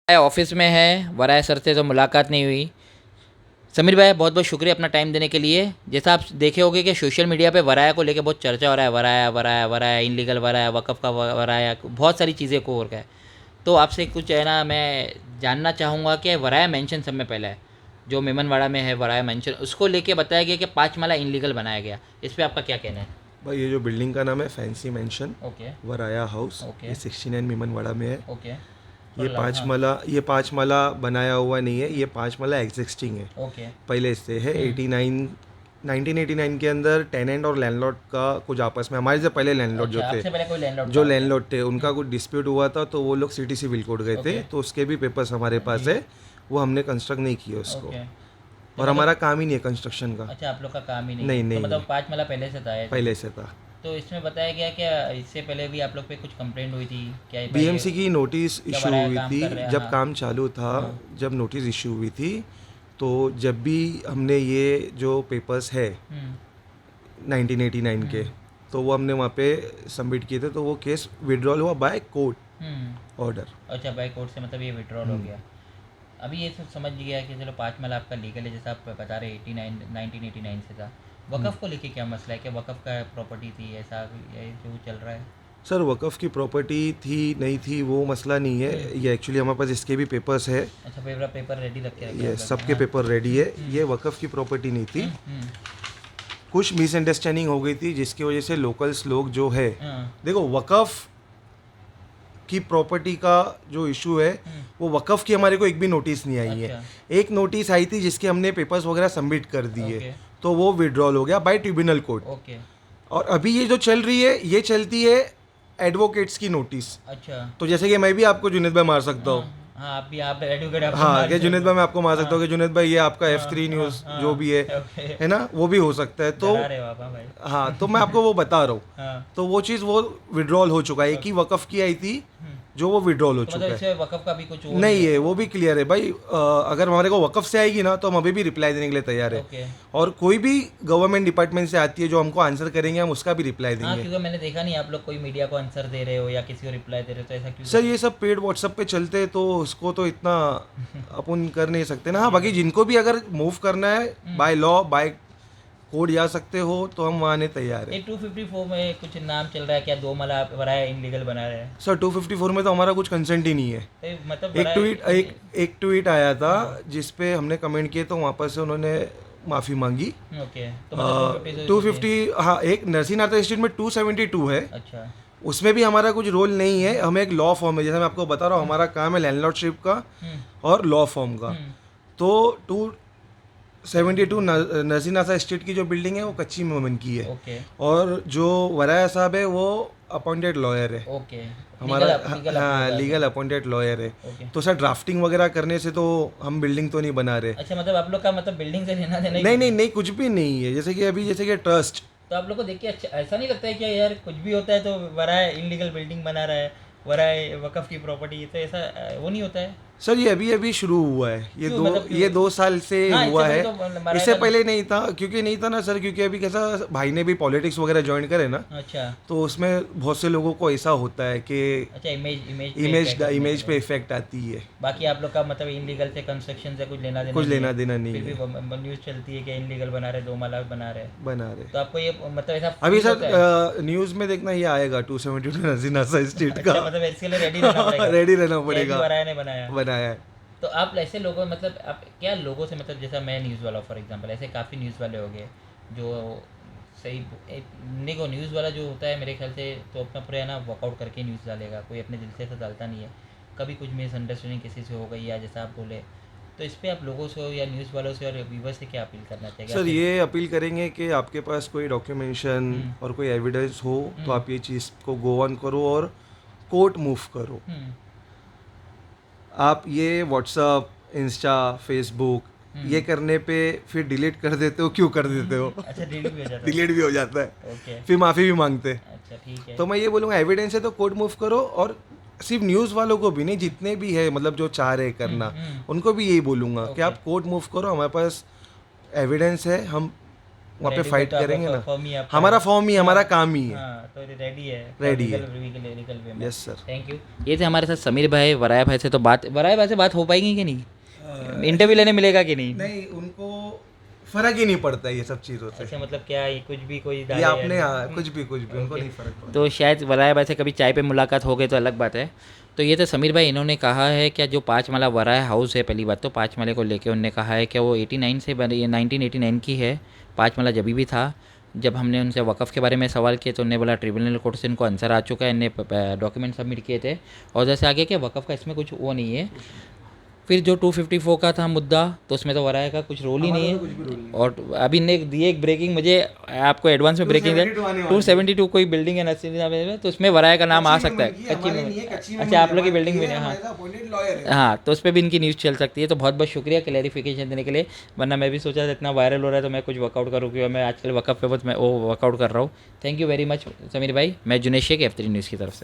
Office में है, वराय sir से तो मुलाकात नहीं हुई। समीर भाई, बहुत बहुत शुक्रिया अपना टाइम देने के लिए। जैसा आप देखे होंगे कि सोशल मीडिया पे वराया को लेके बहुत चर्चा हो रहा है, वराया वराया वराया, इनलीगल वराया, वक़फ़ का वराया, बहुत सारी चीज़ें को हो रखा है। तो आपसे कुछ है ना, मैं जानना चाहूँगा कि वराया मेंशन सब में पहला है, जो मेमनवाड़ा में है वराया मेंशन, उसको लेके बताया गया कि 5 माला इनलीगल बनाया गया। इस पे आपका क्या कहना है? भाई ये जो बिल्डिंग का नाम है फैंसी मेंशन ओके, वराया हाउस, ओके, ये 69 मीमनवाड़ा में है। ओके। ये थोड़ा लाउड, पाँच हाँ। माला ये पाँच माला बनाया हुआ नहीं है, ये पाँच माला एग्जिस्टिंग है, ओके। पहले से है। 1989 के अंदर टेनेंट और लैंडलॉर्ड का कुछ आपस में, हमारे से पहले लैंडलॉर्ड जो अच्छा, थे, आपसे पहले कोई लैंडलॉर्ड जो था? ओके। लैंडलॉर्ड थे उनका कुछ डिस्प्यूट हुआ था, तो वो लोग सिटी सिविल कोर्ट गए थे, ओके। तो उसके भी पेपर्स हमारे पास जी। है। वो हमने कंस्ट्रक्ट नहीं किया उसको, ओके। तो और मतलब, हमारा काम ही नहीं है कंस्ट्रक्शन का। अच्छा, आप लोग का काम ही नहीं नहीं है, तो नहीं मतलब नहीं, 5 माला पहले से था ऐसे? पहले से था। तो इसमें बताया गया क्या इससे पहले भी आप लोग पे कुछ कंप्लेंट हुई थी क्या, भाई ये बीएमसी की नोटिस क्या इशू वराया हुई काम थी कर रहे हैं? जब हाँ। काम चालू था, हाँ। जब नोटिस इशू हुई थी, तो जब भी हमने ये जो पेपर्स है हम्म। 1989 के, हम्म। तो वो हमने वहाँ पे सबमिट किए थे, तो वो केस विड्रॉल हुआ बाय कोर्ट ऑर्डर। अच्छा, बाई कोर्ट से मतलब ये विड्रॉल हो गया। अभी ये सब समझ गया कि चलो 5 माला आपका लीगल है, जैसा आप बता रहे 89 1989 से था। वक़फ़ को लेके क्या मसला है, कि वक़फ़ का प्रॉपर्टी थी, ऐसा ये जो चल रहा है? सर वक़फ़ की प्रॉपर्टी थी नहीं थी वो मसला नहीं है, ये एक्चुअली हमारे पास इसके भी पेपर्स है। अच्छा, पेपर पेपर रेडी रखे रखे ये आप लोग ने? सबके हाँ। पेपर रेडी है। ये वक़फ़ की प्रॉपर्टी नहीं थी, कुछ मिसअंडरस्टैंडिंग हो गई थी जिसकी वजह से लोकल्स लोग जो है, हाँ। देखो वक़फ़ की प्रॉपर्टी का जो इशू है, वो वक़फ़ की हमारे को एक भी नोटिस नहीं आई है। अच्छा। एक नोटिस आई थी जिसके हमने पेपर्स वगैरह सबमिट कर दिए, ओके। तो वो विड्रॉल हो गया बाय ट्रिब्यूनल कोर्ट। ओके। और अभी ये जो चल रही है, ये चलती है एडवोकेट्स की नोटिस। अच्छा। तो जैसे कि मैं भी आपको जुनेद भाई मार सकता हाँ। हूँ, हाँ, आप भी, आप एडवोकेट, आप तो हाँ मार कि ही जुनेद सकते भाई हो। मैं आपको मार सकता हाँ। हूँ कि जुनेद भाई ये आपका हाँ। F3 हाँ। न्यूज़ जो हाँ। भी ओके। है ना, वो भी हो सकता है। तो डरा रहे हो आप, हाँ भाई। हाँ, तो मैं आपको वो बता रहा हूँ। हाँ। तो वो चीज़ वो विड्रॉल हो चुका है, एक ही ओके। वक़फ़ की आई थी जो वो विड्रॉल हो तो मतलब चुका है। इससे वक़फ़ का भी कुछ वो नहीं नहीं है? है, वो भी क्लियर है भाई। अगर हमारे को वक़फ़ से आएगी ना, तो हम अभी भी रिप्लाई देने के लिए तैयार है। ओके। और कोई भी गवर्नमेंट डिपार्टमेंट से आती है जो हमको आंसर करेंगे, हम उसका भी रिप्लाई हाँ, देंगे। क्योंकि मैंने देखा नहीं आप लोग कोई मीडिया को आंसर दे रहे हो या किसी को रिप्लाई दे रहे हो, तो ऐसा क्यों कर सर रहे ये सब पेड व्हाट्सएप पे चलते हैं, तो उसको तो इतना अपन कर नहीं सकते ना। हाँ, हो? बाकी जिनको भी अगर मूव करना है बाय लॉ बाय कोड जा सकते हो, तो हम आने तैयार ये है। 254 में कुछ नाम चल रहा है क्या, 2 माला वराया इनलीगल बना रहे हैं? सर 254 में तो हमारा कुछ कंसेंट ही नहीं है। तो मतलब एक वराया ट्वीट एक एक ट्वीट आया था जिस पे हमने कमेंट किए, तो वहाँ पर से उन्होंने माफ़ी मांगी। ओके, तो मतलब 250 से टू कुछ है? फिफ्टी हाँ, एक नरसिंह स्टेट में 272 है, अच्छा। उसमें भी हमारा कुछ रोल नहीं है। हमें एक लॉ फॉर्म है, जैसे मैं आपको बता रहा हूँ, हमारा काम है लैंडलॉर्डशिप का हम्म। और लॉ फॉर्म का। हम्म। तो 272 नरसिंह स्टेट की जो बिल्डिंग है वो कच्ची मोमन की है, ओके। और जो वराया साहब है वो अपॉइंटेड लॉयर है ओके। हमारा। लीगल हाँ, अप्रूव लीगल है। अपॉइंटेड लॉयर है। ओके। तो सर ड्राफ्टिंग वगैरह करने से तो हम बिल्डिंग तो नहीं बना रहे। अच्छा, मतलब आप लोग का मतलब बिल्डिंग से लेना देना ही नहीं कुछ नहीं नहीं? नहीं, कुछ भी नहीं है। जैसे कि अभी जैसे कि ट्रस्ट, तो आप लोग को देख के अच्छा ऐसा नहीं लगता है कि यार कुछ भी होता है तो वराया इनलीगल बिल्डिंग बना रहा है, वराया वक़फ़ की प्रॉपर्टी, तो ऐसा वो नहीं होता है? सर ये अभी अभी शुरू हुआ है, क्यों, मतलब क्यों? ये 2 साल से हाँ, हुआ इससे पहले है। तो वराया इससे का। पहले नहीं था, क्योंकि नहीं था ना सर, क्योंकि अभी कैसा, भाई ने भी पॉलिटिक्स वगैरह ज्वाइन करे ना, अच्छा। तो उसमें बहुत से लोगों को ऐसा होता है कि अच्छा, इमेज इमेज इमेज पे इफेक्ट आती है। बाकी आप लोग का मतलब इनलीगल से कंस्ट्रक्शन से कुछ लेना देना कुछ नहीं लेना है? देना नहीं फिर है, भी न्यूज़ चलती है कि इनलीगल बना रहे, 2 माला बना रहे। बना रहे। तो आपको ये मतलब ऐसा अभी फील होता है? सर न्यूज़ में देखना ये आएगा 272 नजीर स्टेट का। अच्छा, मतलब इसके लिए रेडी रहना पड़ेगा रेडी रहना कि अभी पड़ेगा, वराया ने बनाया। बनाया है। तो आप ऐसे लोगों, मतलब आप क्या लोगों से, मतलब जैसा मैं न्यूज़ वाला फॉर एग्जांपल, ऐसे काफ़ी न्यूज़ वाले हो गए जो सही देखो, न्यूज़ वाला जो होता है मेरे ख्याल से तो अपना पूरा है ना वर्कआउट करके न्यूज़ डालेगा, कोई अपने दिल से तो डालता नहीं है। कभी कुछ मिसअंडरस्टैंडिंग किसी से हो गई या जैसा आप बोले, तो इस पर आप लोगों से या न्यूज़ वालों से और व्यूवर्स से क्या अपील करना चाहिए सर आपसे? ये अपील करेंगे कि आपके पास कोई डॉक्यूमेंटेशन हम्म। और कोई एविडेंस हो, तो हम्म। आप ये चीज़ को गो ऑन करो और कोर्ट मूव करो। हम्म। आप ये व्हाट्सअप, इंस्टा, फेसबुक ये करने पे फिर डिलीट कर देते हो, क्यों कर देते हो? अच्छा, डिलीट भी हो जाता है? डिलीट भी हो जाता है, ओके। फिर माफ़ी भी मांगते हैं। अच्छा, ठीक है। तो मैं ये बोलूँगा एविडेंस है तो कोर्ट मूव करो। और सिर्फ न्यूज़ वालों को भी नहीं, जितने भी है मतलब जो चाह रहे करना, उनको भी यही बोलूँगा कि ओके। आप कोर्ट मूव करो। हमारे पास एविडेंस है, हम वहाँ पे Ready फाइट तो आपका करेंगे ना। firm ही आपका हमारा है। फॉर्म ही हमारा काम ही है। हाँ तो रेडी है, Ready है। लीगल वे में। Yes sir. Thank you. ये थे हमारे साथ समीर भाई। वराया भाई से तो वराया भाई से बात हो पाएगी कि नहीं, इंटरव्यू लेने मिलेगा कि नहीं? नहीं, उनको फर्क ही नहीं पड़ता ये सब चीज़ों से। अच्छा मतलब क्या है, कुछ भी कोई ये डाले या आपने नहीं? हाँ, कुछ भी उनको नहीं फर्क पड़ता। तो शायद वराया भाई से कभी चाय पे मुलाकात हो गई तो अलग बात है। तो ये तो समीर भाई, इन्होंने कहा है कि जो 5 माला वराया हाउस है, पहली बात तो 5 माले को लेके उन्होंने कहा है कि वो 89 से बनी, 1989 की है। 5 माला जब भी था। जब हमने उनसे वक़फ़ के बारे में सवाल किए तो उन्होंने बोला ट्रिब्यूनल कोर्ट से इनको आंसर आ चुका है, इन्हें डॉक्यूमेंट सबमिट किए थे और जैसे आगे कि वक़फ़ का इसमें कुछ वो नहीं है। फिर जो 254 का था मुद्दा, तो उसमें तो वराया का कुछ रोल ही नहीं है। और अभी ने दिए एक ब्रेकिंग, मुझे आपको एडवांस में ब्रेकिंग है। 272 कोई बिल्डिंग है नसीब में, तो उसमें वराया का नाम आ सकता है। कच्ची में, अच्छा आप लोग की बिल्डिंग भी नहीं। हाँ हाँ, तो उस पर भी इनकी न्यूज़ चल सकती है। तो बहुत बहुत शुक्रिया क्लैरिफिकेशन देने के लिए, वरना मैं भी सोचा था इतना वायरल हो रहा है तो मैं कुछ वर्कआउट करूँ, क्योंकि मैं आजकल वक़फ़ पे बहुत मैं वो वर्कआउट कर रहा हूँ। Thank you very much Sameer भाई। मैं जुनेश शेख, F3 न्यूज़ की तरफ से।